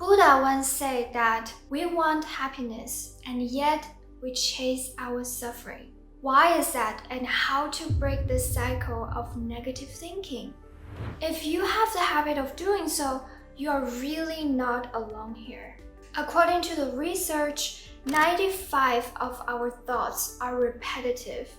Buddha once said that we want happiness and yet we chase our suffering. Why is that, and how to break this cycle of negative thinking? If you have the habit of doing so, you are really not alone here. According to the research, 95 of our thoughts are repetitive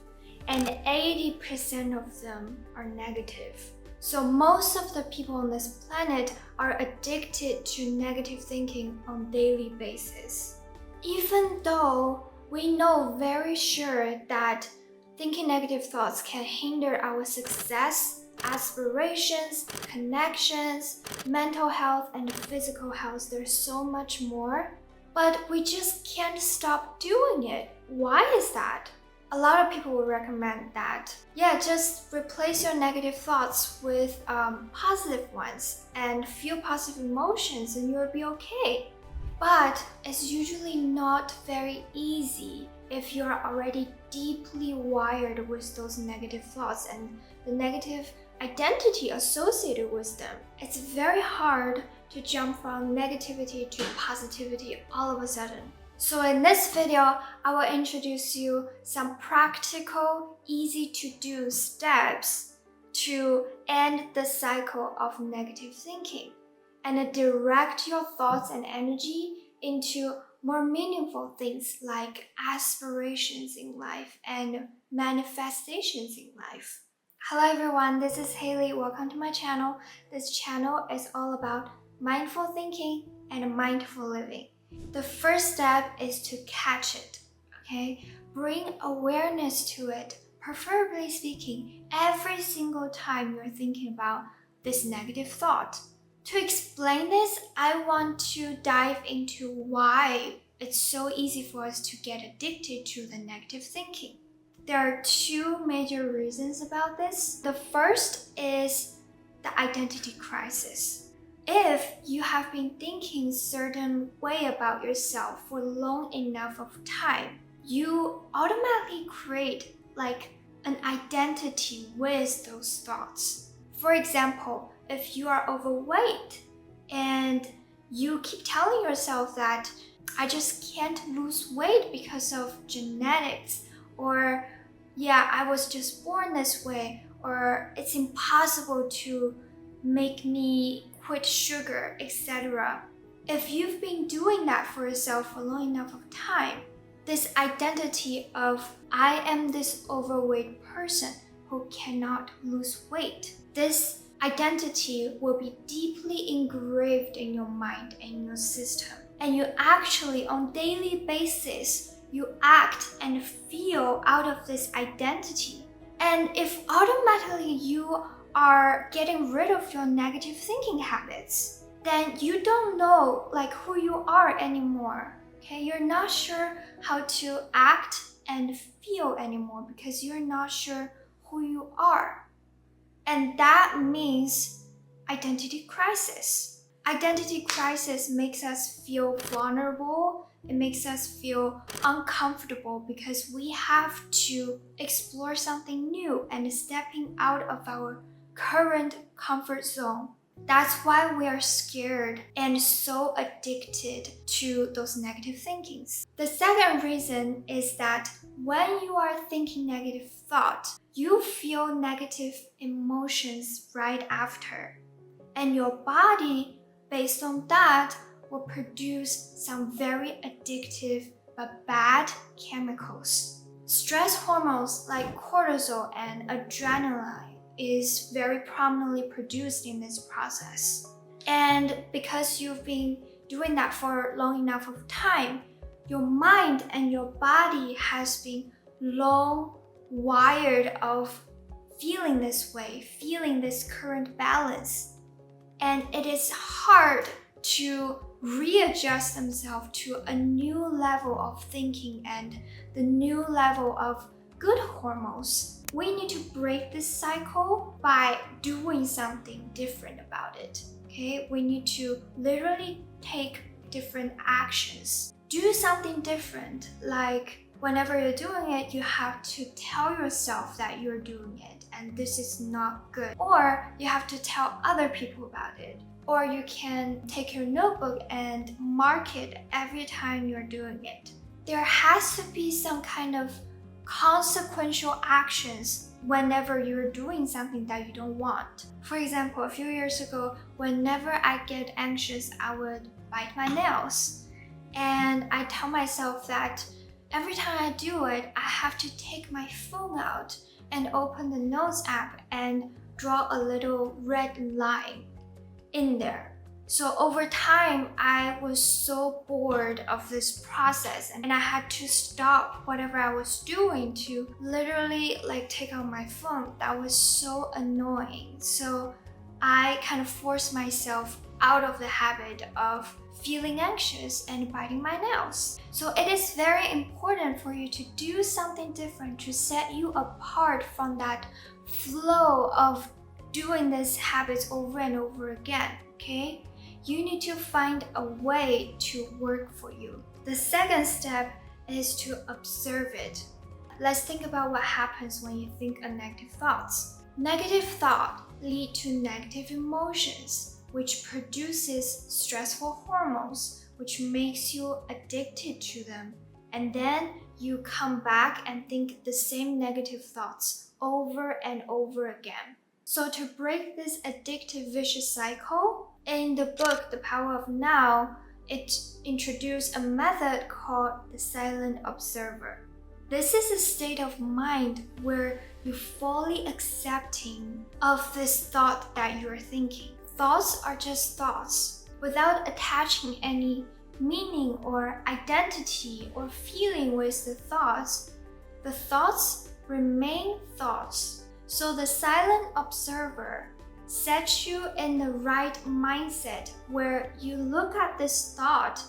and 80% of them are negative. So most of the people on this planet are addicted to negative thinking on a daily basis. Even though we know very sure that thinking negative thoughts can hinder our success, aspirations, connections, mental health, and physical health, there's so much more, but we just can't stop doing it. Why is that? A lot of people will recommend that, just replace your negative thoughts with positive ones and feel positive emotions and you'll be okay. But it's usually not very easy if you're already deeply wired with those negative thoughts and the negative identity associated with them. It's very hard to jump from negativity to positivity all of a sudden. So in this video, I will introduce you some practical, easy-to-do steps to end the cycle of negative thinking and direct your thoughts and energy into more meaningful things like aspirations in life and manifestations in life. Hello everyone, this is Hailey. Welcome to my channel. This channel is all about mindful thinking and mindful living. The first step is to catch it, okay? Bring awareness to it, preferably speaking, every single time you're thinking about this negative thought. To explain this, I want to dive into why it's so easy for us to get addicted to the negative thinking. There are two major reasons about this. The first is the identity crisis. If you have been thinking a certain way about yourself for long enough of time, you automatically create like an identity with those thoughts. For example, if you are overweight and you keep telling yourself that I just can't lose weight because of genetics, or I was just born this way, or it's impossible to make me quit sugar, etc. If you've been doing that for yourself for long enough of time, this identity of I am this overweight person who cannot lose weight, this identity will be deeply engraved in your mind and your system. And you actually, on a daily basis, you act and feel out of this identity. And if automatically you are getting rid of your negative thinking habits, then you don't know who you are anymore. Okay, you're not sure how to act and feel anymore because you're not sure who you are. And that means identity crisis. Identity crisis makes us feel vulnerable. It makes us feel uncomfortable because we have to explore something new and stepping out of our current comfort zone. That's why we are scared and so addicted to those negative thinkings. The second reason is that when you are thinking negative thought, you feel negative emotions right after. And your body, based on that, will produce some very addictive but bad chemicals. Stress hormones like cortisol and adrenaline is very prominently produced in this process. And because you've been doing that for long enough of time, your mind and your body has been long wired of feeling this way, feeling this current balance. And it is hard to readjust themselves to a new level of thinking and the new level of good hormones. We need to break this cycle by doing something different about it. Okay, we need to literally take different actions. Do something different, like whenever you're doing it, you have to tell yourself that you're doing it and this is not good. Or you have to tell other people about it. Or you can take your notebook and mark it every time you're doing it. There has to be some kind of consequential actions whenever you're doing something that you don't want. For example, a few years ago, whenever I get anxious, I would bite my nails. And I tell myself that every time I do it, I have to take my phone out and open the Notes app and draw a little red line in there. So over time, I was so bored of this process and I had to stop whatever I was doing to literally take out my phone. That was so annoying. So I kind of forced myself out of the habit of feeling anxious and biting my nails. So it is very important for you to do something different to set you apart from that flow of doing these habits over and over again, okay? You need to find a way to work for you. The second step is to observe it. Let's think about what happens when you think a negative thoughts. Negative thoughts lead to negative emotions, which produces stressful hormones, which makes you addicted to them. And then you come back and think the same negative thoughts over and over again. So to break this addictive vicious cycle, in the book, The Power of Now, it introduced a method called the silent observer. This is a state of mind where you're fully accepting of this thought that you're thinking. Thoughts are just thoughts. Without attaching any meaning or identity or feeling with the thoughts remain thoughts. So the silent observer sets you in the right mindset where you look at this thought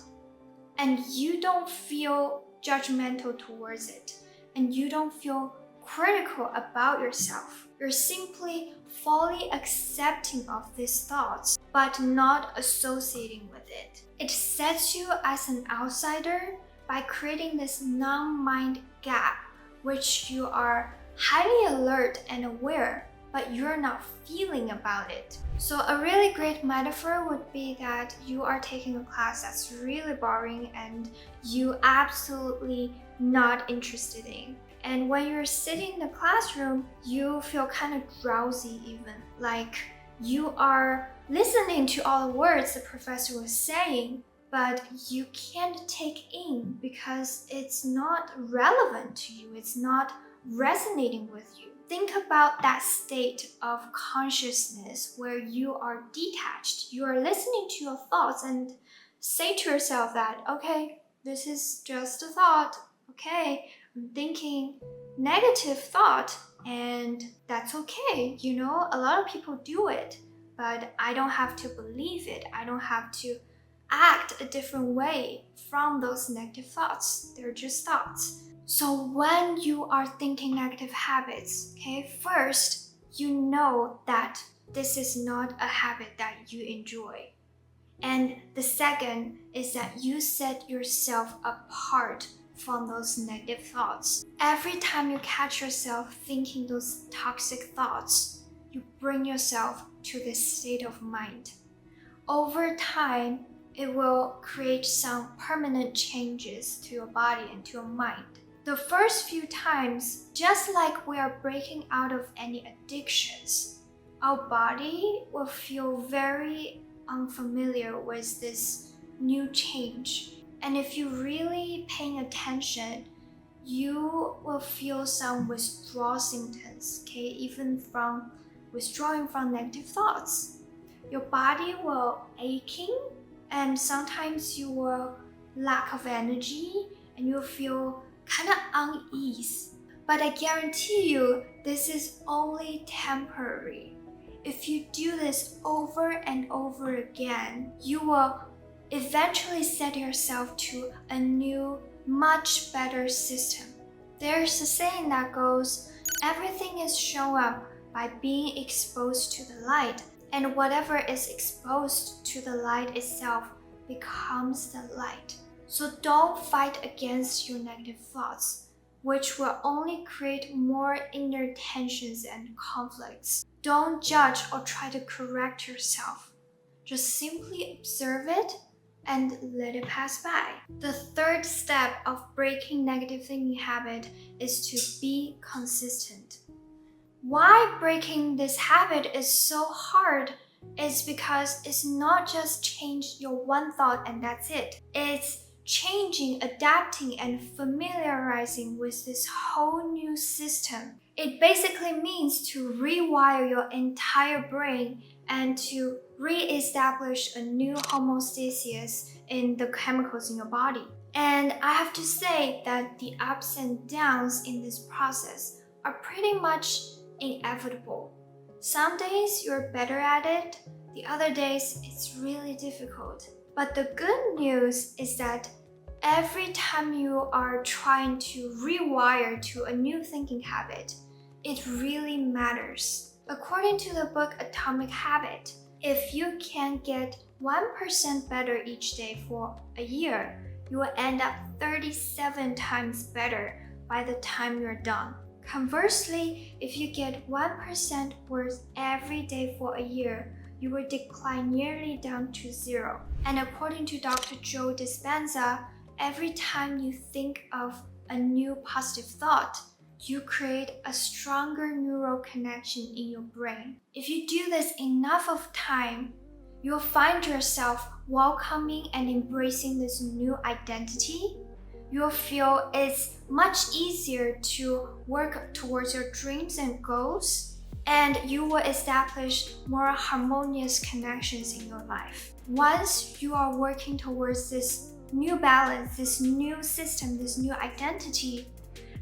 and you don't feel judgmental towards it and you don't feel critical about yourself. You're simply fully accepting of these thoughts but not associating with it. It sets you as an outsider by creating this non-mind gap, which you are highly alert and aware, but you're not feeling about it. So a really great metaphor would be that you are taking a class that's really boring and you absolutely not interested in. And when you're sitting in the classroom, you feel kind of drowsy even, like you are listening to all the words the professor was saying, but you can't take in because it's not relevant to you, it's not resonating with you. Think about that state of consciousness where you are detached. You are listening to your thoughts and say to yourself that, okay, this is just a thought. Okay, I'm thinking negative thought and that's okay. You know, a lot of people do it, but I don't have to believe it. I don't have to act a different way from those negative thoughts. They're just thoughts. So when you are thinking negative habits, okay, first, you know that this is not a habit that you enjoy. And the second is that you set yourself apart from those negative thoughts. Every time you catch yourself thinking those toxic thoughts, you bring yourself to this state of mind. Over time, it will create some permanent changes to your body and to your mind. The first few times, just like we are breaking out of any addictions, our body will feel very unfamiliar with this new change. And if you're really paying attention, you will feel some withdrawal symptoms, okay, even from withdrawing from negative thoughts. Your body will aching, and sometimes you will lack of energy, and you'll feel kind of unease. But I guarantee you, this is only temporary. If you do this over and over again, you will eventually set yourself to a new, much better system. There's a saying that goes, everything is shown up by being exposed to the light, and whatever is exposed to the light itself becomes the light. So don't fight against your negative thoughts, which will only create more inner tensions and conflicts. Don't judge or try to correct yourself. Just simply observe it and let it pass by. The third step of breaking negative thinking habit is to be consistent. Why breaking this habit is so hard is because it's not just change your one thought and that's it. It's changing, adapting, and familiarizing with this whole new system. It basically means to rewire your entire brain and to re-establish a new homeostasis in the chemicals in your body. And I have to say that the ups and downs in this process are pretty much inevitable. Some days you're better at it, the other days it's really difficult. But the good news is that every time you are trying to rewire to a new thinking habit, it really matters. According to the book Atomic Habit, if you can get 1% better each day for a year, you will end up 37 times better by the time you're done. Conversely, if you get 1% worse every day for a year, you will decline nearly down to 0. And according to Dr. Joe Dispenza, every time you think of a new positive thought, you create a stronger neural connection in your brain. If you do this enough of time, you'll find yourself welcoming and embracing this new identity. You'll feel it's much easier to work towards your dreams and goals, and you will establish more harmonious connections in your life. Once you are working towards this new balance, this new system, this new identity,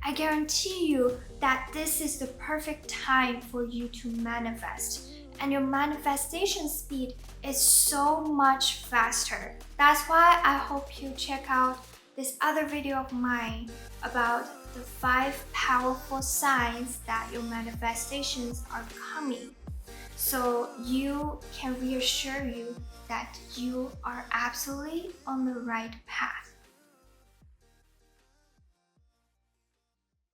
I guarantee you that this is the perfect time for you to manifest. And your manifestation speed is so much faster. That's why I hope you check out this other video of mine about the 5 powerful signs that your manifestations are coming, so you can reassure you that you are absolutely on the right path.